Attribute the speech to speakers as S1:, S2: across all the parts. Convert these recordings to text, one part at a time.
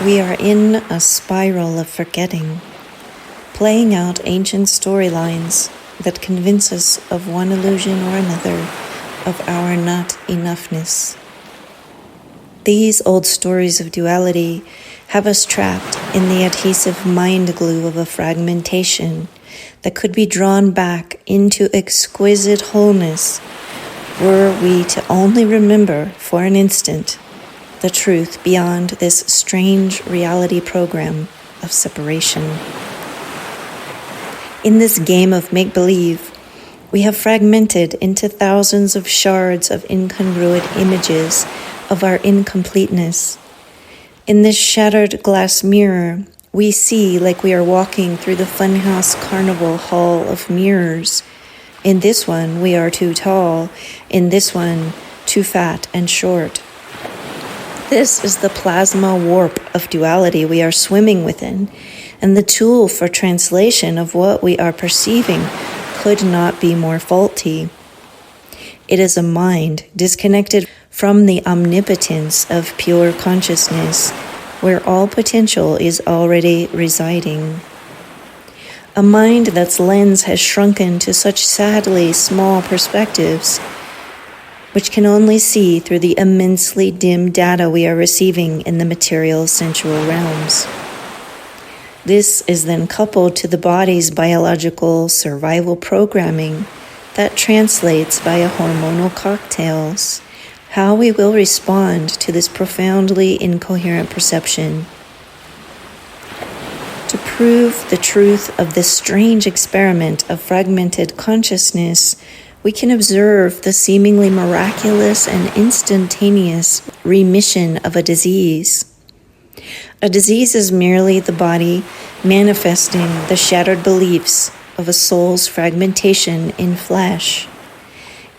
S1: We are in a spiral of forgetting, playing out ancient storylines that convince us of one illusion or another of our not enoughness. These old stories of duality have us trapped in the adhesive mind glue of a fragmentation that could be drawn back into exquisite wholeness were we to only remember for an instant the truth beyond this strange reality program of separation. In this game of make-believe, we have fragmented into thousands of shards of incongruent images of our incompleteness. In this shattered glass mirror, we see like we are walking through the funhouse carnival hall of mirrors. In this one, we are too tall. In this one, too fat and short. This is the plasma warp of duality we are swimming within, and the tool for translation of what we are perceiving could not be more faulty. It is a mind disconnected from the omnipotence of pure consciousness, where all potential is already residing. A mind that's lens has shrunken to such sadly small perspectives, which can only see through the immensely dim data we are receiving in the material sensual realms. This is then coupled to the body's biological survival programming that translates via hormonal cocktails how we will respond to this profoundly incoherent perception. To prove the truth of this strange experiment of fragmented consciousness, we can observe the seemingly miraculous and instantaneous remission of a disease. A disease is merely the body manifesting the shattered beliefs of a soul's fragmentation in flesh.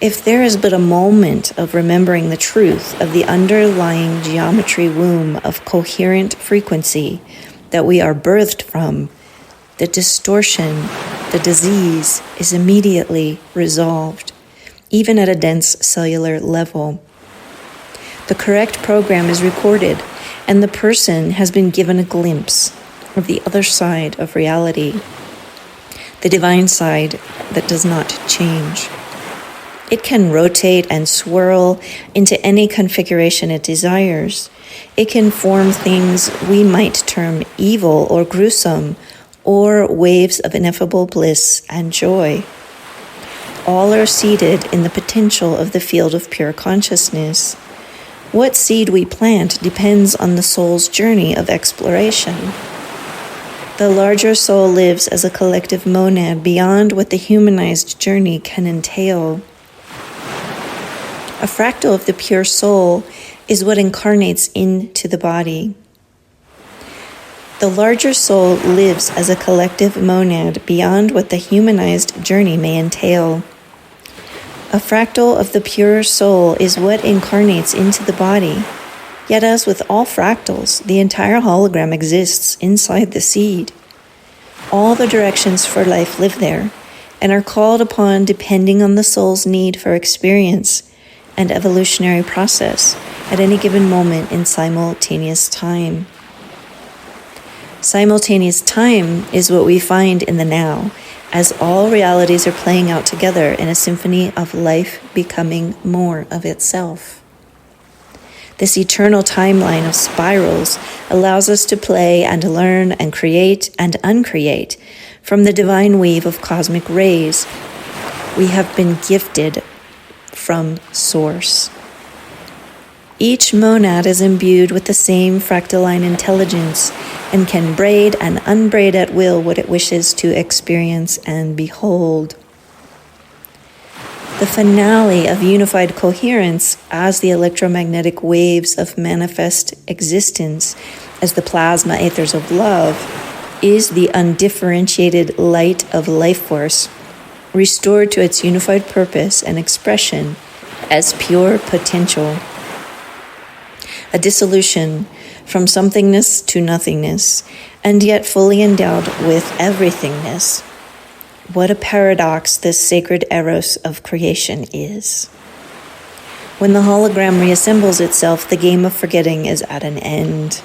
S1: If there is but a moment of remembering the truth of the underlying geometry womb of coherent frequency that we are birthed from, the distortion, the disease is immediately resolved, even at a dense cellular level. The correct program is recorded, and the person has been given a glimpse of the other side of reality, the divine side that does not change. It can rotate and swirl into any configuration it desires. It can form things we might term evil or gruesome, or waves of ineffable bliss and joy. All are seated in the potential of the field of pure consciousness. What seed we plant depends on the soul's journey of exploration. The larger soul lives as a collective monad beyond what the humanized journey can entail. A fractal of the pure soul is what incarnates into the body. The larger soul lives as a collective monad beyond what the humanized journey may entail. A fractal of the pure soul is what incarnates into the body. Yet as with all fractals, the entire hologram exists inside the seed. All the directions for life live there and are called upon depending on the soul's need for experience and evolutionary process at any given moment in simultaneous time. Simultaneous time is what we find in the now, as all realities are playing out together in a symphony of life becoming more of itself. This eternal timeline of spirals allows us to play and learn and create and uncreate from the divine weave of cosmic rays we have been gifted from Source. Each monad is imbued with the same fractaline intelligence and can braid and unbraid at will what it wishes to experience and behold. The finale of unified coherence as the electromagnetic waves of manifest existence, as the plasma ethers of love, is the undifferentiated light of life force, restored to its unified purpose and expression as pure potential. A dissolution from somethingness to nothingness, and yet fully endowed with everythingness. What a paradox this sacred Eros of creation is. When the hologram reassembles itself, the game of forgetting is at an end.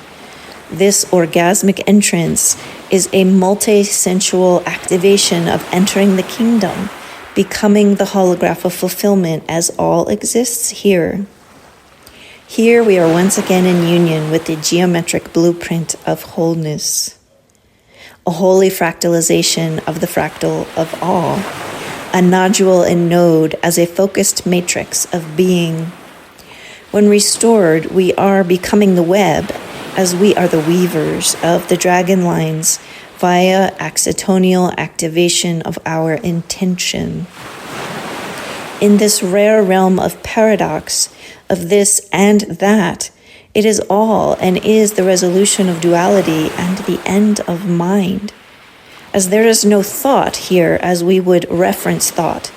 S1: This orgasmic entrance is a multi-sensual activation of entering the kingdom, becoming the holograph of fulfillment as all exists here. Here we are once again in union with the geometric blueprint of wholeness, a holy fractalization of the fractal of all, a nodule and node as a focused matrix of being. When restored, we are becoming the web, as we are the weavers of the dragon lines via accidentonial activation of our intention. In this rare realm of paradox, of this and that, it is all and is the resolution of duality and the end of mind. As there is no thought here as we would reference thought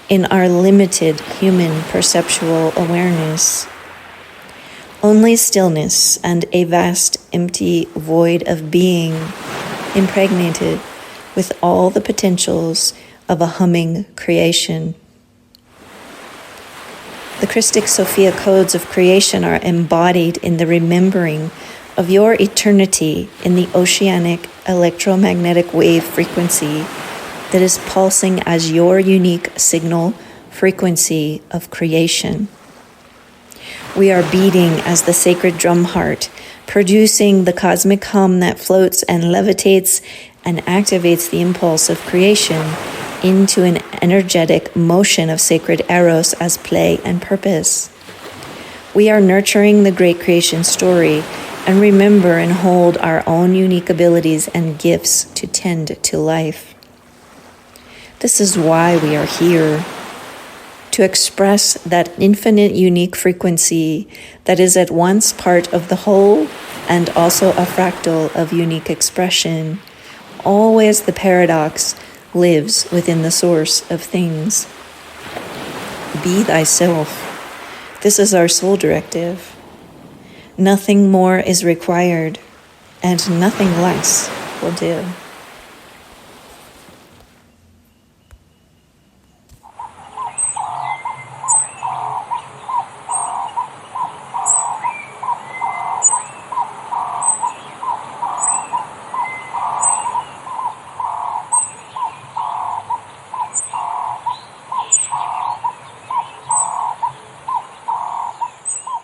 S1: in our limited human perceptual awareness. Only stillness and a vast empty void of being, impregnated with all the potentials of a humming creation. The Christic Sophia codes of creation are embodied in the remembering of your eternity in the oceanic electromagnetic wave frequency that is pulsing as your unique signal frequency of creation. We are beating as the sacred drum heart, producing the cosmic hum that floats and levitates and activates the impulse of creation into an energetic motion of sacred Eros as play and purpose. We are nurturing the great creation story and remember and hold our own unique abilities and gifts to tend to life. This is why we are here, to express that infinite unique frequency that is at once part of the whole and also a fractal of unique expression. Always the paradox lives within the source of things. Be thyself. This is our soul directive. Nothing more is required, and nothing less will do.